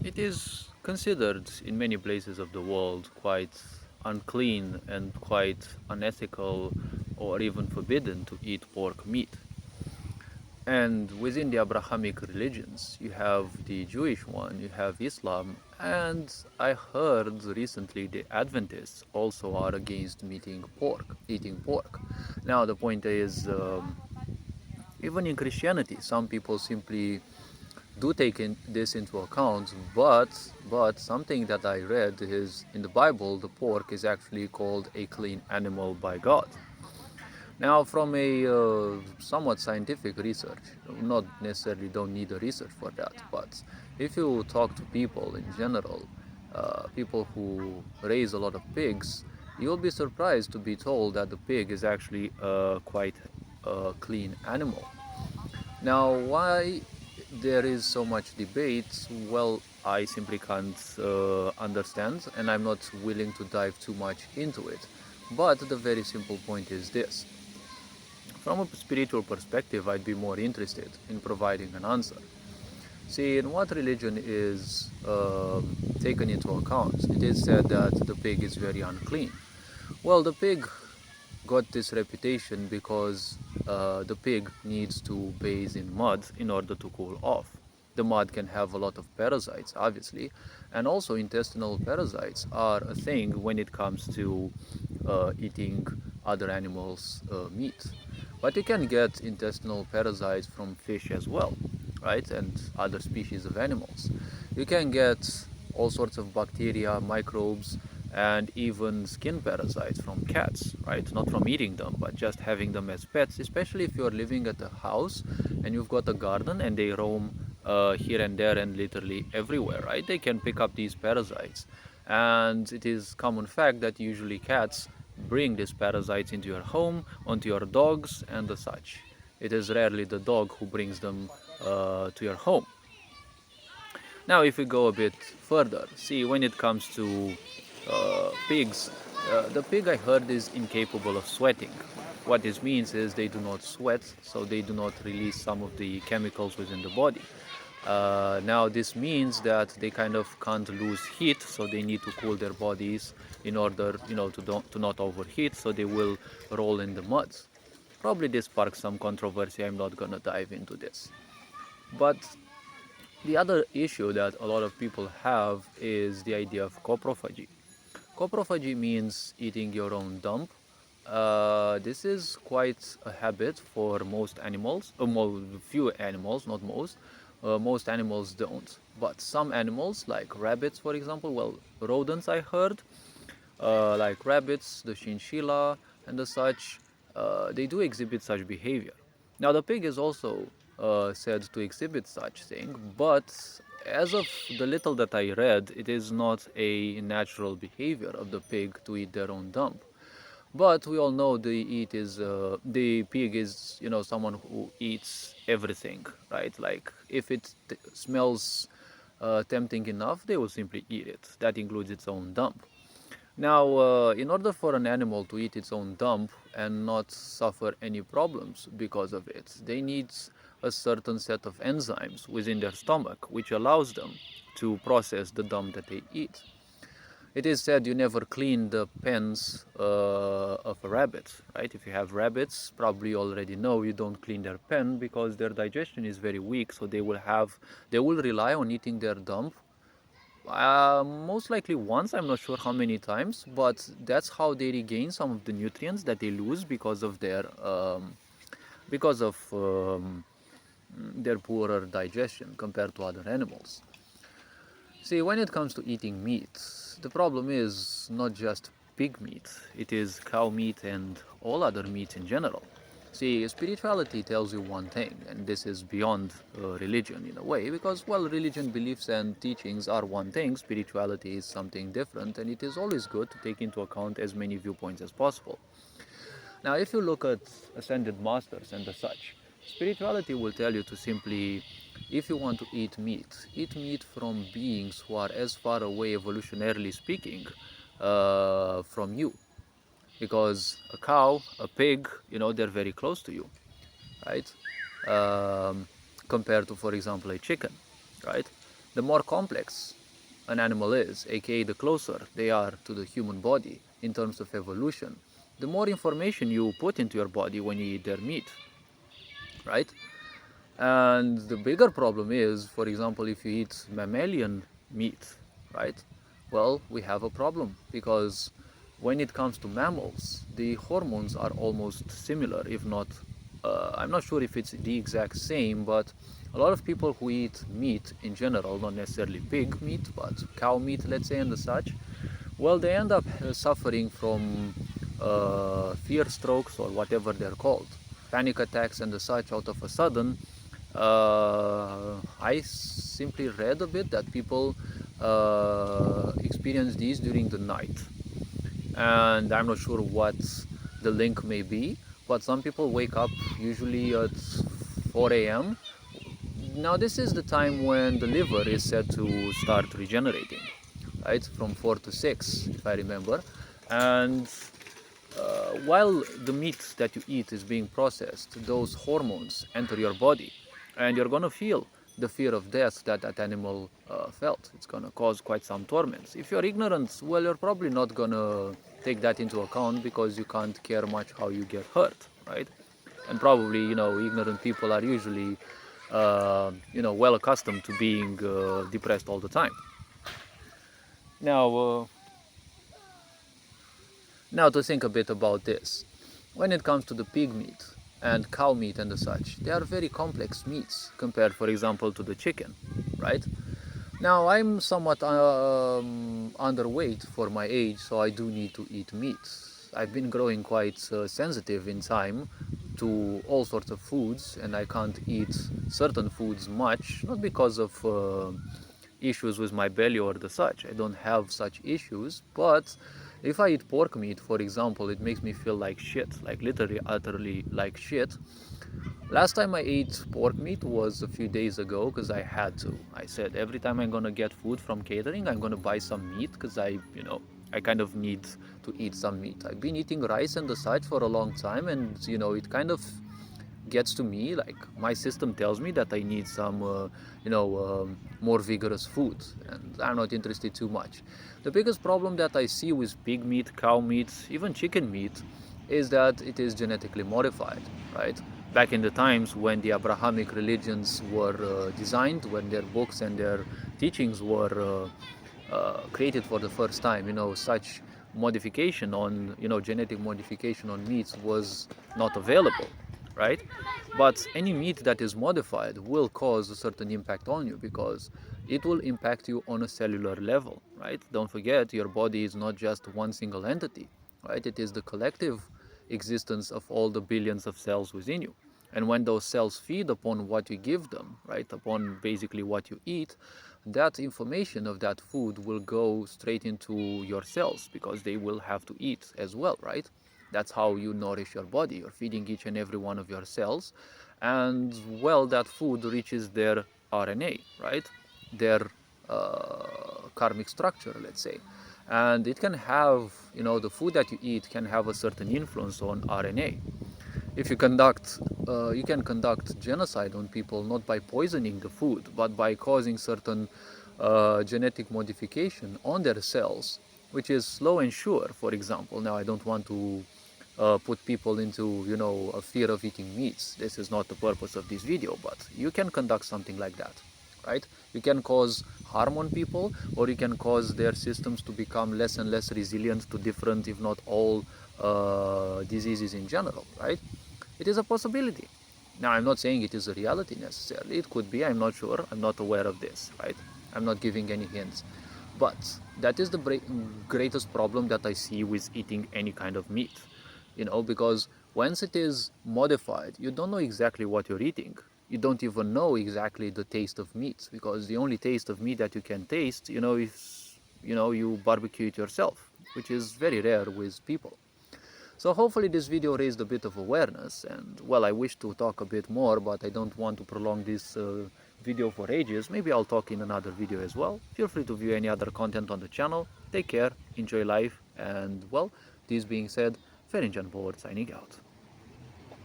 It is considered in many places of the world quite unclean and quite unethical or even forbidden to eat pork meat. And within the Abrahamic religions, you have the Jewish one, you have Islam, and I heard recently the Adventists also are against eating pork. Now the point is, even in Christianity, some people simply do take this into account, but something that I read is in the Bible, the pork is actually called a clean animal by God. Now, from a somewhat scientific research, not necessarily don't need a research for that, but if you talk to people in general, people who raise a lot of pigs, you'll be surprised to be told that the pig is actually quite a clean animal. Now, why there is so much debate? Well, I simply can't understand, and I'm not willing to dive too much into it. But the very simple point is this. From a spiritual perspective, I'd be more interested in providing an answer. See, in what religion is taken into account, it is said that the pig is very unclean. Well, the pig got this reputation because the pig needs to bathe in mud in order to cool off. The mud can have a lot of parasites, obviously, and also intestinal parasites are a thing when it comes to eating other animals' meat. But you can get intestinal parasites from fish as well, right? And other species of animals. You can get all sorts of bacteria, microbes, and even skin parasites from cats, right? Not from eating them, but just having them as pets, especially if you're living at a house and you've got a garden and they roam here and there and literally everywhere, right? They can pick up these parasites. And it is common fact that usually cats bring these parasites into your home, onto your dogs, and the such. It is rarely the dog who brings them to your home. Now, if we go a bit further, see, when it comes to pigs, the pig I heard is incapable of sweating. What this means is they do not sweat, so they do not release some of the chemicals within the body. Now, this means that they kind of can't lose heat, so they need to cool their bodies in order, to not overheat, so they will roll in the mud. Probably this sparks some controversy. I'm not gonna dive into this. But the other issue that a lot of people have is the idea of coprophagy. Coprophagy means eating your own dump. This is quite a habit for most animals, few animals, not most. Most animals don't, but some animals, like rabbits, for example, well, rodents I heard, like rabbits, the chinchilla, and the such, they do exhibit such behavior. Now, the pig is also said to exhibit such thing, but as of the little that I read, it is not a natural behavior of the pig to eat their own dump. But we all know the pig is someone who eats everything, right? Like if it smells tempting enough, they will simply eat it. That includes its own dump. Now, in order for an animal to eat its own dump and not suffer any problems because of it, they need a certain set of enzymes within their stomach, which allows them to process the dump that they eat. It is said you never clean the pens of a rabbit, right? If you have rabbits, probably you already know you don't clean their pen because their digestion is very weak, so they will rely on eating their dump most likely once, I'm not sure how many times, but that's how they regain some of the nutrients that they lose because of their poorer digestion compared to other animals. See, when it comes to eating meat, the problem is not just pig meat, it is cow meat and all other meat in general. See, spirituality tells you one thing, and this is beyond religion in a way, because, well, religion, beliefs, and teachings are one thing, spirituality is something different, and it is always good to take into account as many viewpoints as possible. Now, if you look at ascended masters and the such, spirituality will tell you to simply, if you want to eat meat from beings who are as far away, evolutionarily speaking, from you. Because a cow, a pig, they're very close to you, right? Um, Compared to, for example, a chicken, right? the more complex an animal is, aka the closer they are to the human body in terms of evolution, the more information you put into your body when you eat their meat, right? And the bigger problem is, for example, if you eat mammalian meat, right? Well, we have a problem because when it comes to mammals, the hormones are almost similar, if not, I'm not sure if it's the exact same, but a lot of people who eat meat in general, not necessarily pig meat, but cow meat, let's say, and the such, well, they end up suffering from fear strokes or whatever they're called, panic attacks and the such out of a sudden. I simply read a bit that people experience these during the night, and I'm not sure what the link may be, but some people wake up usually at 4 a.m. Now this is the time when the liver is said to start regenerating, right, from 4 to 6 if I remember. And while the meat that you eat is being processed, those hormones enter your body, and you're gonna feel the fear of death that that animal felt. It's gonna cause quite some torments. If you're ignorant, well, you're probably not gonna take that into account because you can't care much how you get hurt, right? And probably, ignorant people are usually, well accustomed to being depressed all the time. Now to think a bit about this. When it comes to the pig meat and cow meat and the such, they are very complex meats compared, for example, to the chicken, right? Now I'm somewhat underweight for my age, so I do need to eat meat. I've been growing quite sensitive in time to all sorts of foods, and I can't eat certain foods much, not because of issues with my belly or the such. I don't have such issues, but if I eat pork meat, for example, it makes me feel like shit, like literally, utterly like shit. Last time I ate pork meat was a few days ago because I had to. I said every time I'm gonna get food from catering, I'm gonna buy some meat because I kind of need to eat some meat. I've been eating rice and the such for a long time, and it kind of gets to me, like my system tells me that I need some more vigorous food, and I'm not interested too much. The biggest problem that I see with pig meat, cow meat, even chicken meat is that it is genetically modified, right? Back in the times when the Abrahamic religions were designed, when their books and their teachings were created for the first time, such modification on, genetic modification on meats was not available, right? But any meat that is modified will cause a certain impact on you because it will impact you on a cellular level, right? Don't forget, your body is not just one single entity, right? It is the collective existence of all the billions of cells within you. And when those cells feed upon what you give them, right, upon basically what you eat, that information of that food will go straight into your cells because they will have to eat as well, right? That's how you nourish your body. You're feeding each and every one of your cells, and well, that food reaches their RNA, right? Their karmic structure, let's say. And it can have, the food that you eat can have a certain influence on RNA. If you can conduct genocide on people not by poisoning the food, but by causing certain genetic modification on their cells, which is slow and sure. For example, now I don't want to put people into, a fear of eating meats. This is not the purpose of this video, but you can conduct something like that, right? You can cause harm on people, or you can cause their systems to become less and less resilient to different, if not all, diseases in general, right? It is a possibility. Now, I'm not saying it is a reality necessarily. It could be, I'm not sure. I'm not aware of this, right? I'm not giving any hints. But that is the greatest problem that I see with eating any kind of meat, because once it is modified, you don't know exactly what you're eating. You don't even know exactly the taste of meat, because the only taste of meat that you can taste, is, you barbecue it yourself, which is very rare with people. So hopefully this video raised a bit of awareness, and well, I wish to talk a bit more, but I don't want to prolong this video for ages. Maybe I'll talk in another video as well. Feel free to view any other content on the channel. Take care, enjoy life, and well, this being said, Ferenc Jan Bohr signing out.